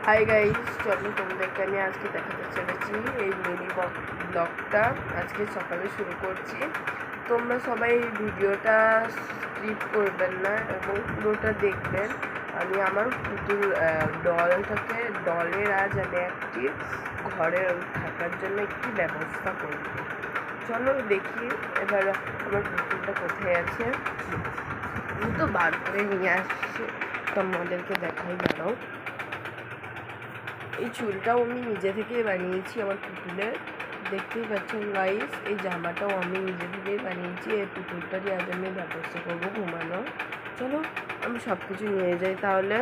Hi guys, চলো তোমাদেরকে আমি আজকে দেখাতে চলেছি এই মিনি ব্লগটা আজকে সকালে শুরু করছি। তোমরা সবাই ভিডিওটা স্কিপ করবেন না এবং পুরোটা দেখবেন। আমি আমার পুতুল ডলের আজ আমি একটি ঘরে থাকার জন্য একটি ব্যবস্থা করব। চলো দেখি এবার আমার পুতুলটা কোথায় আছে। আমি তো বার করে নিয়ে আসছি, তোমাদেরকে দেখাই দাঁড়াও। এই চুলটাও আমি নিজে থেকেই বানিয়েছি আমার পুতুলের, দেখতেই পাচ্ছেন গাইস। এই জামাটাও আমি নিজে থেকেই বানিয়েছি। এই পুতুলটারই আজ আমি ব্যবস্থা করবো ঘুমানো। চলো আমি সব কিছু নিয়ে যাই তাহলে।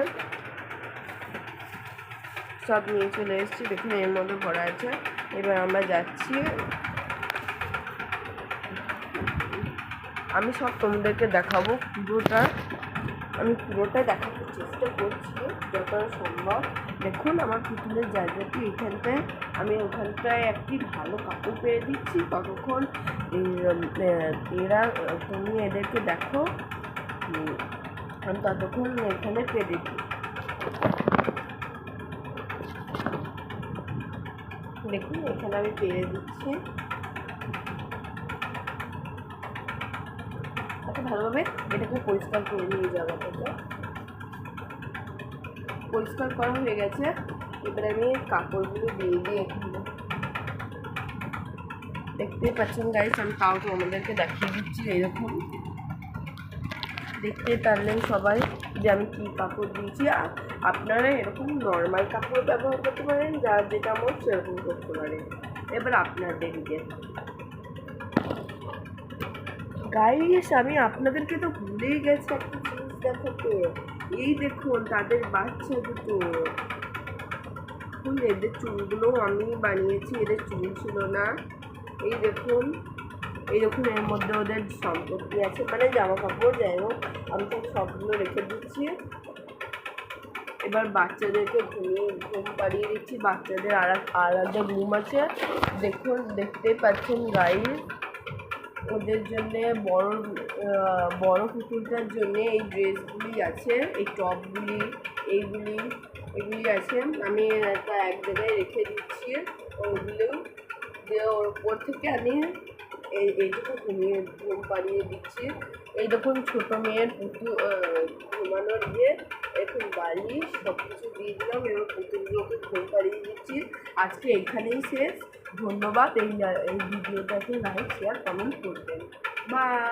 সব নিয়ে চলে এসেছি, দেখুন এর মধ্যে ভরা আছে। এবার আমরা যাচ্ছি। আমি সব তোমাদেরকে দেখাবো পুরোটা, আমি পুরোটাই দেখাতে চেষ্টা করছি যতটা সম্ভব। দেখুন আমার পুতুলের জায়গাটি এখানটায়, আমি ওখানটায় একটি ভালো কাপড় পেরে দিচ্ছি। ততক্ষণ তুমি এদেরকে দেখো, আমি ততক্ষণ এখানে পেরে দিই। দেখুন এখানে আমি পেরে দিচ্ছি। আচ্ছা, ভালোভাবে এটাকে পরিষ্কার করে নিয়ে যাবো। পরিষ্কার করা হয়ে গেছে, এবার আমি কাপড়গুলো দিয়ে দিই এখানে। দেখতেই পাচ্ছেন গাইস, আমি তাও তো আমাদেরকে দেখিয়ে দিচ্ছি। এইরকম দেখতে পারলেন সবাই যে আমি কী কাপড় দিয়েছি। আর আপনারা এরকম নর্মাল কাপড় ব্যবহার করতে পারেন, যার যেটা মন সেরকম করতে পারেন। এবার আপনাদেরকে গাইস, আমি আপনাদেরকে তো ভুলেই গেছি একটা জিনিস দেখাতে। এই দেখুন তাদের বাচ্চা দুটো, এদের চুলগুলো আমি বানিয়েছি, এদের চুল ছিল না। এই দেখুন এর মধ্যে ওদের সম্পত্তি আছে, মানে জামা কাপড়, যাই হোক আমি তো সবগুলো রেখে দিচ্ছি। এবার বাচ্চাদেরকে ঘুম পাড়িয়ে দিচ্ছি। বাচ্চাদের আলাদা রুম আছে, দেখুন দেখতেই পাচ্ছেন গাইস। ওদের জন্যে বড় পুতুলটার জন্যে এই ড্রেসগুলি আছে, এই টপগুলি, এগুলি আছে। আমি একটা এক জায়গায় রেখে দিচ্ছি ওগুলো দিয়ে। ওর উপর থেকে আমি এইটুকু ঘুম পাড়িয়ে দিচ্ছি। এই দেখুন ছোটো মেয়ের ঘুমানোর এখন বালিশ সব কিছু দিয়ে দিলাম। এবার পুতুলগুলোকে ঘুম পাড়িয়ে দিচ্ছি। আজকে এখানেই শেষ। ধন্যবাদ। এই ভিডিওটাকে লাইক, শেয়ার, কমেন্ট করবেন। বাই।